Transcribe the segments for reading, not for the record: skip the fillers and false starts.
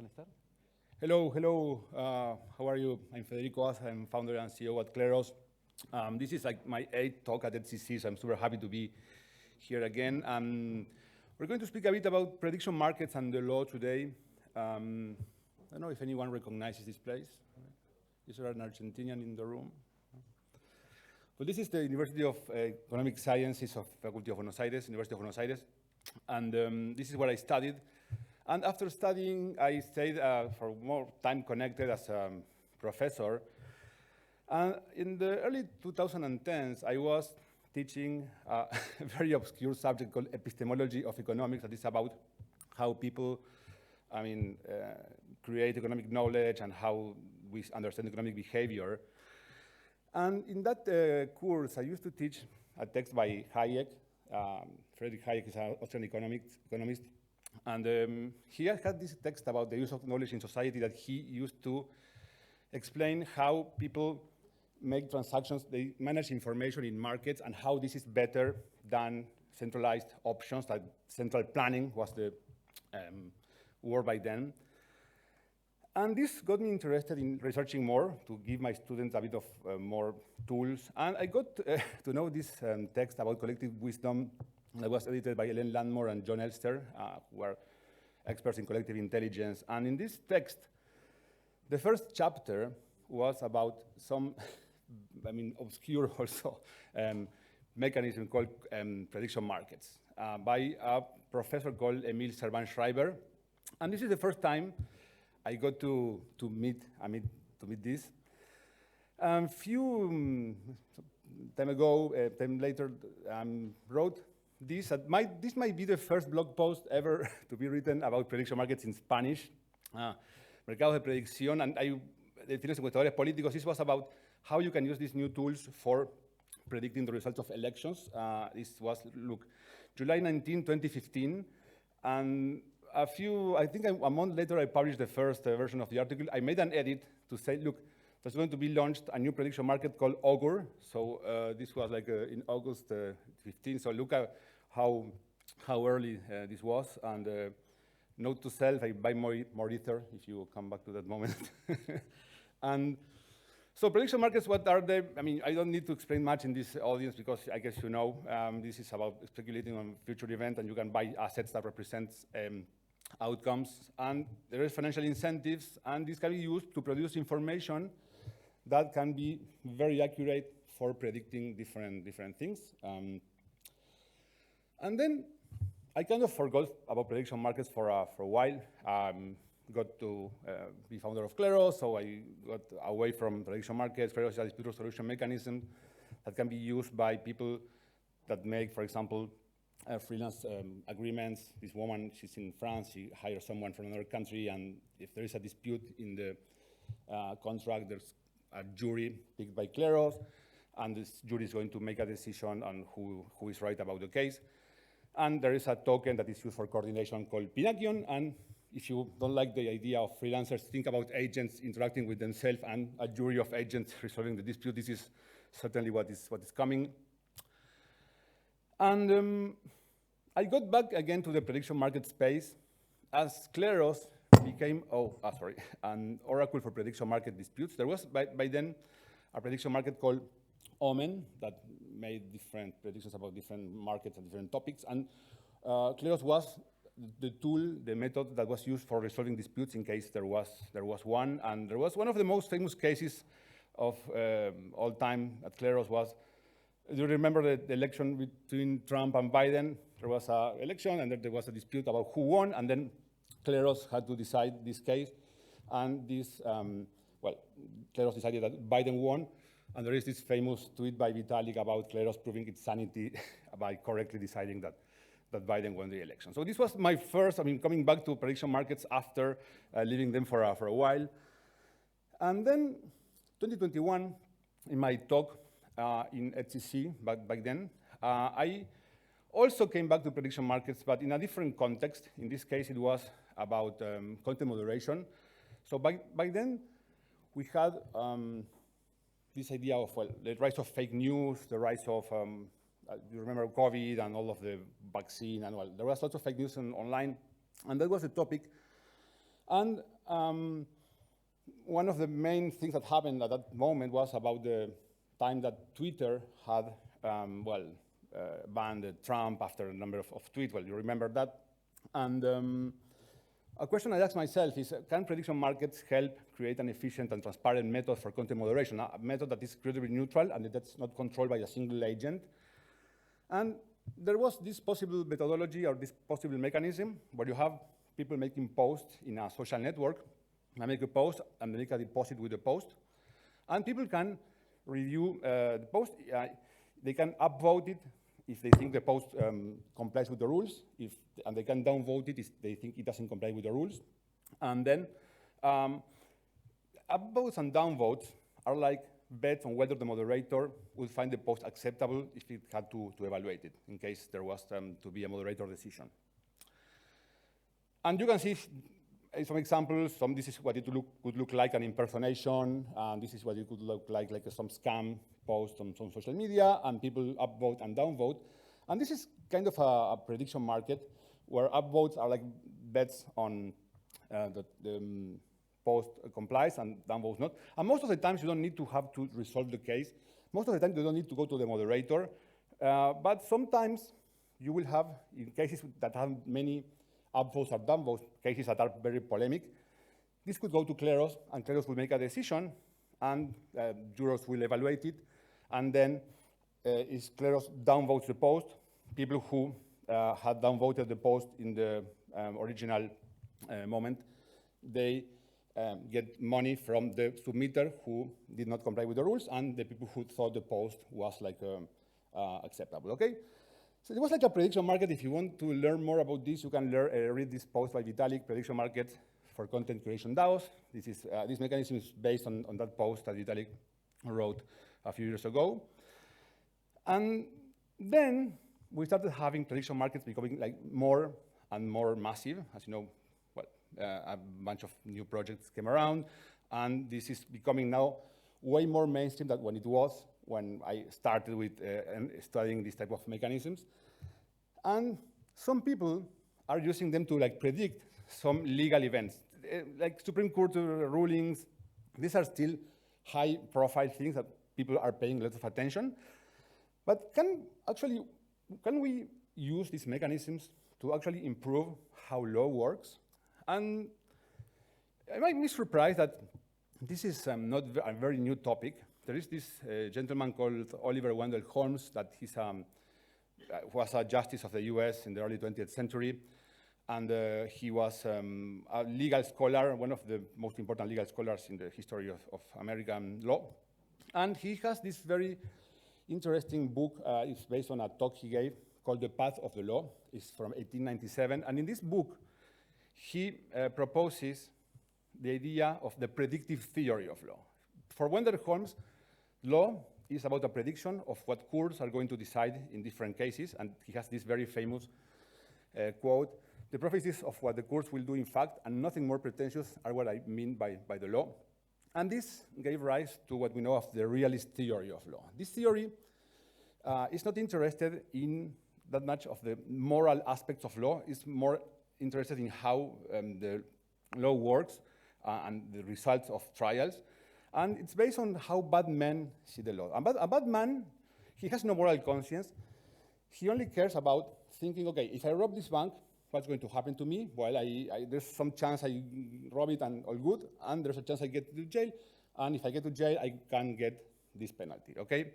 Can I start? Hello. How are you? I'm Federico. I'm founder and CEO at Kleros. This is like my 8th talk at HCC, so I'm super happy to be here again. We're going to speak a bit about prediction markets and the law today. I don't know if anyone recognizes this place. Is there an Argentinian in the room? But this is the University of Economic Sciences of Faculty of Buenos Aires, University of Buenos Aires. And this is where I studied. And after studying, I stayed for more time connected as a professor. And in the early 2010s, I was teaching a very obscure subject called epistemology of economics, that is about how people, create economic knowledge and how we understand economic behavior. And in that course, I used to teach a text by Hayek. Friedrich Hayek is an Austrian economist. And he had this text about the use of knowledge in society that he used to explain how people make transactions, they manage information in markets, and how this is better than centralized options, like central planning was the word by then. And this got me interested in researching more to give my students a bit of more tools. And I got to know this text about collective wisdom that was edited by Ellen Landmore and John Elster, who are experts in collective intelligence. And in this text, the first chapter was about some, obscure also, mechanism called prediction markets by a professor called Emil Servan-Schreiber. And this is the first time I got to meet this. Few time later, wrote this. This might be the first blog post ever to be written about prediction markets in Spanish. Mercados de predicción, and definiciones encuestadores políticos. This was about how you can use these new tools for predicting the results of elections. This was, July 19, 2015, and I think a month later, I published the first version of the article. I made an edit to say, look, there's going to be launched a new prediction market called Augur. So this was like in August 15. So look at how early this was. And note to self, I buy more Ether if you come back to that moment. And so prediction markets, what are they? I don't need to explain much in this audience because I guess you know. This is about speculating on future events, and you can buy assets that represent outcomes. And there is financial incentives, and this can be used to produce information that can be very accurate for predicting different things. And then I kind of forgot about prediction markets for a while. Got to be founder of Kleros, so I got away from prediction markets. Kleros is a dispute resolution mechanism that can be used by people that make, for example, freelance agreements. This woman, she's in France, she hires someone from another country, and if there is a dispute in the contract, there's a jury picked by Kleros, and this jury is going to make a decision on who is right about the case. And there is a token that is used for coordination called Pinakion, and if you don't like the idea of freelancers, think about agents interacting with themselves and a jury of agents resolving the dispute. This is certainly what is coming. And I got back again to the prediction market space as Kleros became an oracle for prediction market disputes. There was by then a prediction market called Omen that made different predictions about different markets and different topics. And Kleros was the tool, the method that was used for resolving disputes in case there was one. And there was one of the most famous cases of all time at Kleros was, do you remember the election between Trump and Biden? There was an election, and then there was a dispute about who won, and then Kleros had to decide this case. And this, Kleros decided that Biden won, and there is this famous tweet by Vitalik about Kleros proving its sanity by correctly deciding that Biden won the election. So this was my first, coming back to prediction markets after leaving them for a while. And then 2021, in my talk in HCC back then, I also came back to prediction markets, but in a different context. In this case, it was about content moderation. So by then, we had this idea of, the rise of fake news, the rise of you remember COVID and all of the vaccine, and there was lots of fake news online, and that was the topic. And one of the main things that happened at that moment was about the time that Twitter had, banned Trump after a number of tweets. Well, you remember that. And a question I ask myself is, can prediction markets help create an efficient and transparent method for content moderation, a method that is credibly neutral and that's not controlled by a single agent? And there was this possible methodology or this possible mechanism where you have people making posts in a social network. They make a post and they make a deposit with the post. And people can review the post. They can upvote it if they think the post complies with the rules, and they can downvote it if they think it doesn't comply with the rules. And then upvotes and downvotes are like bets on whether the moderator would find the post acceptable if it had to evaluate it, in case there was to be a moderator decision. And you can see some examples. This is what it could look like, an impersonation, and this is what it could look like some scam post on some social media, and people upvote and downvote. And this is kind of a prediction market where upvotes are like bets on the post complies and downvotes not. And most of the times you don't need to have to resolve the case. Most of the time you don't need to go to the moderator. But sometimes you will have, in cases that have many upvotes or downvotes, cases that are very polemic, this could go to Kleros, and Kleros will make a decision, and jurors will evaluate it. And then if Kleros downvotes the post, people who had downvoted the post in the original moment, they get money from the submitter who did not comply with the rules, and the people who thought the post was like acceptable, okay? So it was like a prediction market. If you want to learn more about this, you can read this post by Vitalik, Prediction Market for Content Creation DAOs. This mechanism is based on that post that Vitalik wrote a few years ago. And then we started having prediction markets becoming like more and more massive. As you know, a bunch of new projects came around, and this is becoming now way more mainstream than when it was when I started with studying this type of mechanisms. And some people are using them to like predict some legal events, like Supreme Court rulings. These are still high-profile things that people are paying lots of attention. But can we use these mechanisms to actually improve how law works? And I might be surprised that this is not a very new topic. There is this gentleman called Oliver Wendell Holmes that was a justice of the US in the early 20th century. And he was a legal scholar, one of the most important legal scholars in the history of American law. And he has this very interesting book. It's based on a talk he gave called The Path of the Law. It's from 1897. And in this book, he proposes the idea of the predictive theory of law. For Wendell Holmes, law is about a prediction of what courts are going to decide in different cases, and he has this very famous quote, "The prophecies of what the courts will do in fact, and nothing more pretentious, are what I mean by the law." And this gave rise to what we know of the realist theory of law. This theory is not interested in that much of the moral aspects of law. It's more interested in how the law works and the results of trials. And it's based on how bad men see the law. A bad man, he has no moral conscience. He only cares about thinking, okay, if I rob this bank, what's going to happen to me? Well, there's some chance I rob it and all good, and there's a chance I get to jail. And if I get to jail, I can get this penalty, okay?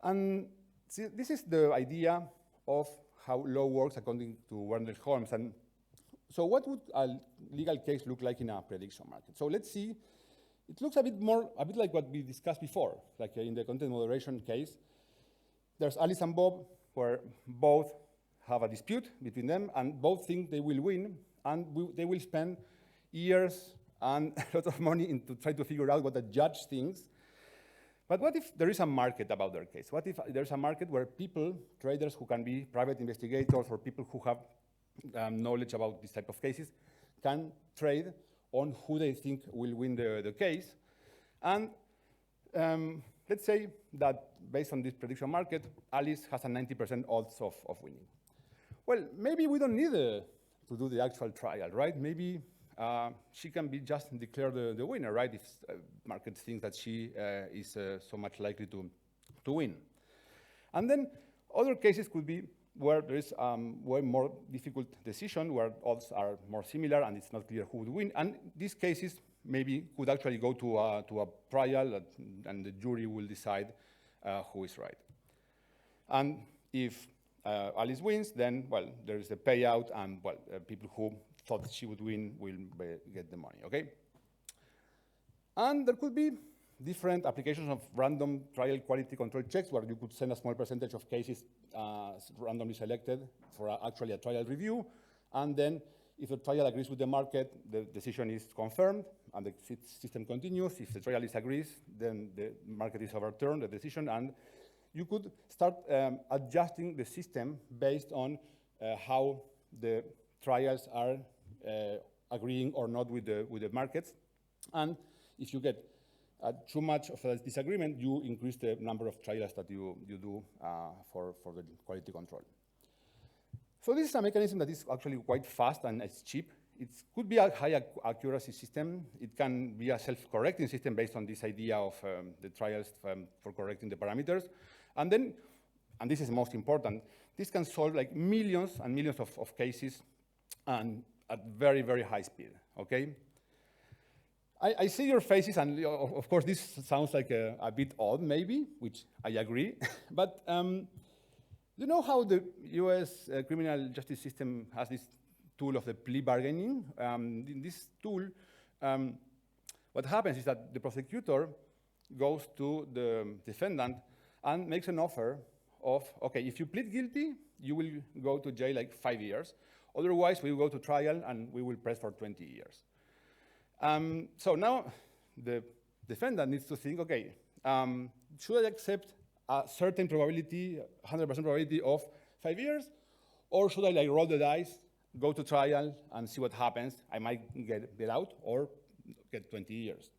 And see, this is the idea of how law works according to Wendell Holmes. And so what would a legal case look like in a prediction market? So let's see. It looks a bit like what we discussed before, like in the content moderation case. There's Alice and Bob, where both have a dispute between them, and both think they will win, and they will spend years and a lot of money to try to figure out what the judge thinks. But what if there is a market about their case? What if there's a market where people, traders who can be private investigators or people who have knowledge about this type of cases, can trade on who they think will win the case? And let's say that based on this prediction market, Alice has a 90% odds of winning. Well, maybe we don't need to do the actual trial, right? Maybe she can be just declared the winner, right? If market thinks that she is so much likely to win. And then other cases could be where there is way more difficult decision, where odds are more similar and it's not clear who would win. And these cases maybe could actually go to a trial, and the jury will decide who is right. And if Alice wins, then, well, there is a payout, and, well, people who thought she would win will get the money, okay? And there could be different applications of random trial quality control checks, where you could send a small percentage of cases randomly selected for actually a trial review, and then if the trial agrees with the market, the decision is confirmed, and the system continues. If the trial disagrees, then the market is overturned, the decision, and you could start adjusting the system based on how the trials are agreeing or not with the markets. And if you get too much of a disagreement, you increase the number of trials that you do for the quality control. So this is a mechanism that is actually quite fast and it's cheap. It could be a high accuracy system. It can be a self-correcting system based on this idea of the trials for correcting the parameters. And then, and this is most important, this can solve like millions and millions of cases and at very, very high speed, okay? I see your faces, and of course this sounds like a bit odd maybe, which I agree, but you know how the US criminal justice system has this tool of the plea bargaining? In this tool, what happens is that the prosecutor goes to the defendant and makes an offer of, okay, if you plead guilty, you will go to jail like 5 years. Otherwise, we will go to trial and we will press for 20 years. So now the defendant needs to think, okay, should I accept a certain probability, 100% probability of 5 years, or should I like roll the dice, go to trial and see what happens? I might get out or get 20 years.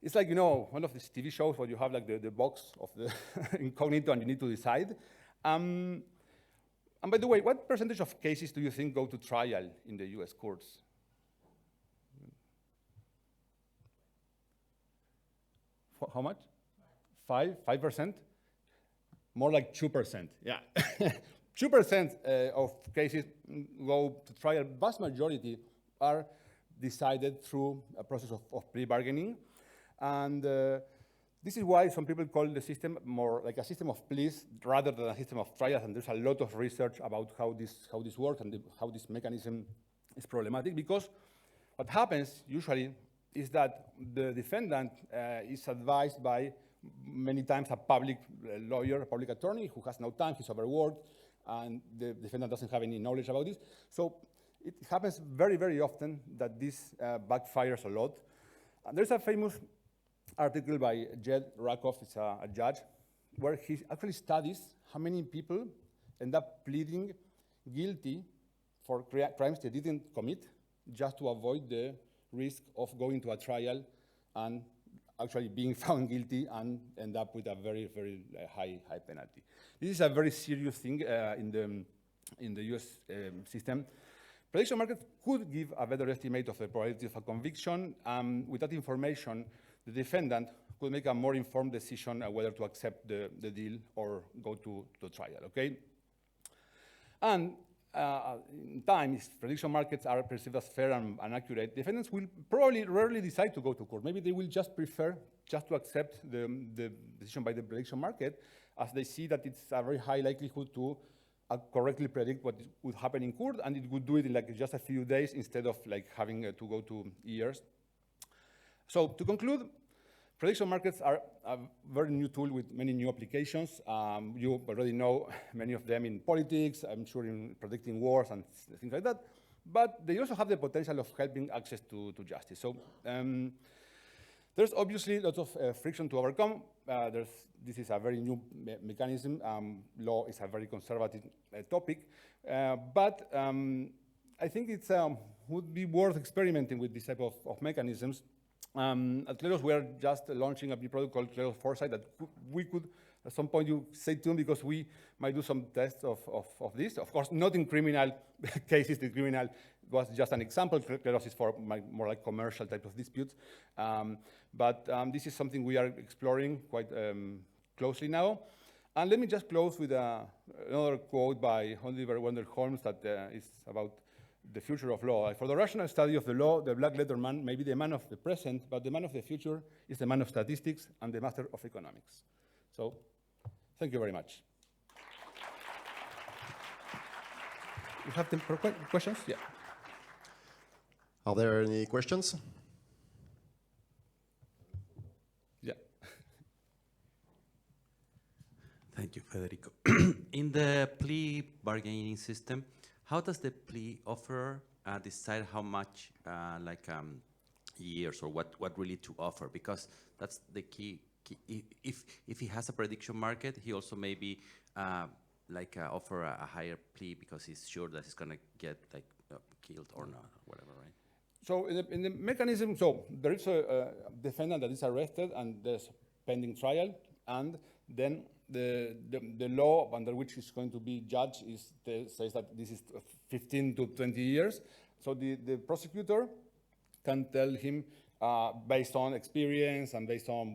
It's like, you know, one of these TV shows where you have like the box of the incognito and you need to decide. And by the way, what percentage of cases do you think go to trial in the US courts? How much? 5%? More like 2%, yeah. 2% of cases go to trial. Vast majority are decided through a process of plea bargaining. And this is why some people call the system more like a system of pleas rather than a system of trials. And there's a lot of research about how this works and how this mechanism is problematic, because what happens usually is that the defendant is advised by many times a public lawyer, a public attorney who has no time, he's overworked, and the defendant doesn't have any knowledge about this. So it happens very, very often that this backfires a lot. And there's a famous article by Jed Rakoff, it's a judge, where he actually studies how many people end up pleading guilty for crimes they didn't commit just to avoid the risk of going to a trial and actually being found guilty and end up with a very, very high penalty. This is a very serious thing in the US system. Prediction markets could give a better estimate of the probability of a conviction. With that information, the defendant could make a more informed decision whether to accept the deal or go to trial, okay? And in time, if prediction markets are perceived as fair and accurate, defendants will probably rarely decide to go to court. Maybe they will just prefer just to accept the decision by the prediction market, as they see that it's a very high likelihood to correctly predict what would happen in court, and it would do it in like just a few days instead of like having to go to years. So to conclude, prediction markets are a very new tool with many new applications. You already know many of them in politics, I'm sure in predicting wars and things like that, but they also have the potential of helping access to justice. So there's obviously lots of friction to overcome. This is a very new mechanism. Law is a very conservative topic, but I think it would be worth experimenting with this type of mechanisms. At Kleros, we are just launching a new product called Kleros Foresight that we could, at some point, you stay tuned because we might do some tests of this. Of course, not in criminal cases, the criminal was just an example. Kleros is for more like commercial type of disputes. But this is something we are exploring quite closely now. And let me just close with another quote by Oliver Wendell Holmes that is about the future of law. For the rational study of the law, the black letter man may be the man of the present, but the man of the future is the man of statistics and the master of economics. So, thank you very much. You have time for questions? Yeah. Are there any questions? Yeah. Thank you, Federico. In the plea bargaining system, how does the plea offerer decide how much, years or what really to offer? Because that's the key. If he has a prediction market, he also maybe offer a higher plea because he's sure that he's gonna get killed or not, or whatever, right? So in the mechanism, so there is a defendant that is arrested and there's pending trial, and then the law under which he's going to be judged says that this is 15 to 20 years. So the prosecutor can tell him based on experience and based on,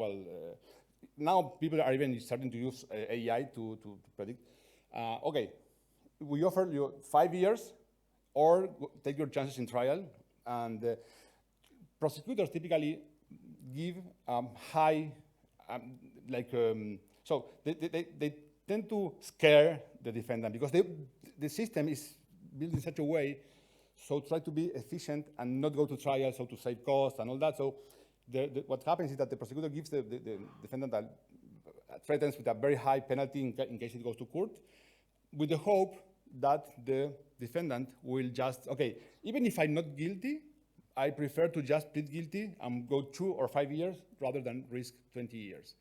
now people are even starting to use AI to predict. Okay, we offer you 5 years or take your chances in trial. And prosecutors typically give high, so they tend to scare the defendant because the system is built in such a way, so try to be efficient and not go to trial, so to save costs and all that. So what happens is that the prosecutor gives the defendant threatens with a very high penalty in case it goes to court, with the hope that the defendant will just, okay, even if I'm not guilty, I prefer to just plead guilty and go 2 or 5 years rather than risk 20 years.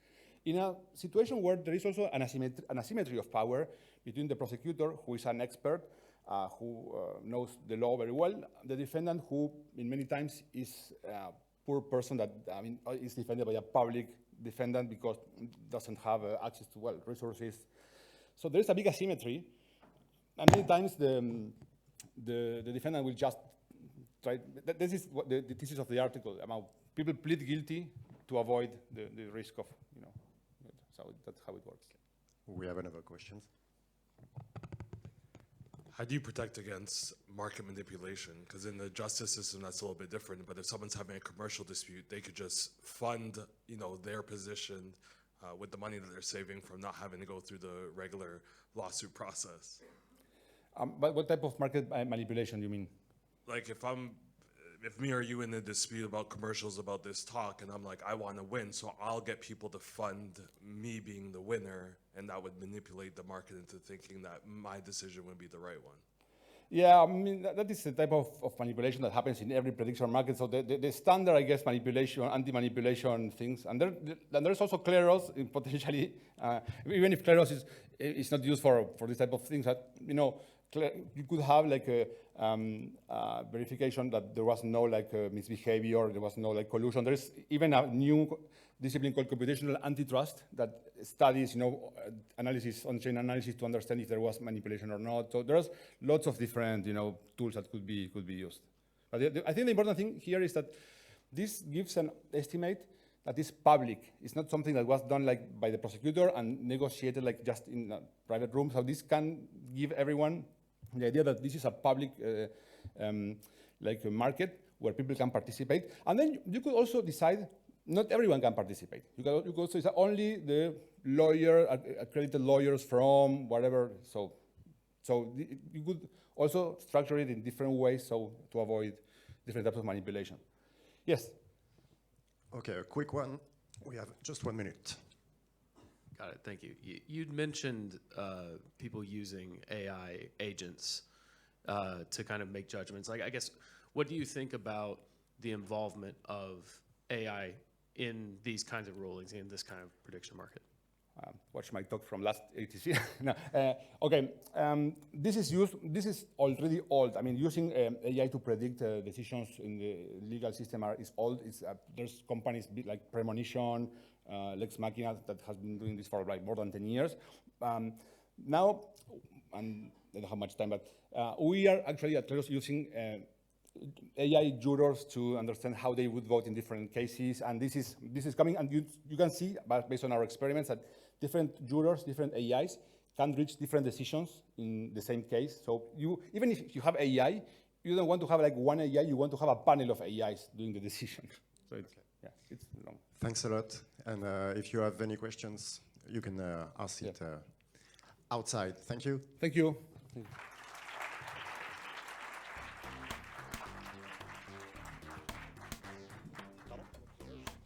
In a situation where there is also an asymmetry of power between the prosecutor, who is an expert, who knows the law very well, the defendant, who in many times is a poor person that is defended by a public defendant because doesn't have access to resources. So there is a big asymmetry, and many times the defendant will just try. This is what the thesis of the article about people plead guilty to avoid the risk of, so that's how it works. We have another question. How do you protect against market manipulation? Because in the justice system, that's a little bit different. But if someone's having a commercial dispute, they could just fund, their position with the money that they're saving from not having to go through the regular lawsuit process. But what type of market manipulation do you mean? Like if me or you in a dispute about commercials about this talk, and I'm like, I want to win, so I'll get people to fund me being the winner, and that would manipulate the market into thinking that my decision would be the right one. Yeah, that is the type of manipulation that happens in every prediction market. So the standard, I guess, manipulation, anti-manipulation things. And there's also Kleros, potentially, even if Kleros is not used for this type of things, that, you could have like a verification that there was no misbehavior, there was no collusion. There's even a new discipline called computational antitrust that studies, analysis, on-chain analysis to understand if there was manipulation or not. So there's lots of different, tools that could be used. But I think the important thing here is that this gives an estimate that is public. It's not something that was done by the prosecutor and negotiated just in a private room. So this can give everyone the idea that this is a public a market where people can participate. And then you could also decide not everyone can participate. You could also decide only the accredited lawyers from whatever. So you could also structure it in different ways to avoid different types of manipulation. Yes? Okay, a quick one. We have just 1 minute. Got it, thank you. You'd mentioned people using AI agents to kind of make judgments. I guess, what do you think about the involvement of AI in these kinds of rulings, in this kind of prediction market? Watch my talk from last ATC. No, okay, this is already old. Using AI to predict decisions in the legal system is old. There's companies like Premonition, Lex Machina that has been doing this for more than 10 years. Now, and I don't have much time, but we are actually at Kleros using AI jurors to understand how they would vote in different cases, and this is coming, and you can see, based on our experiments, that different jurors, different AIs, can reach different decisions in the same case. So even if you have AI, you don't want to have like one AI, you want to have a panel of AIs doing the decision. So it's, yeah, it's long. Thanks a lot. And if you have any questions, you can ask it outside. Thank you. Thank you.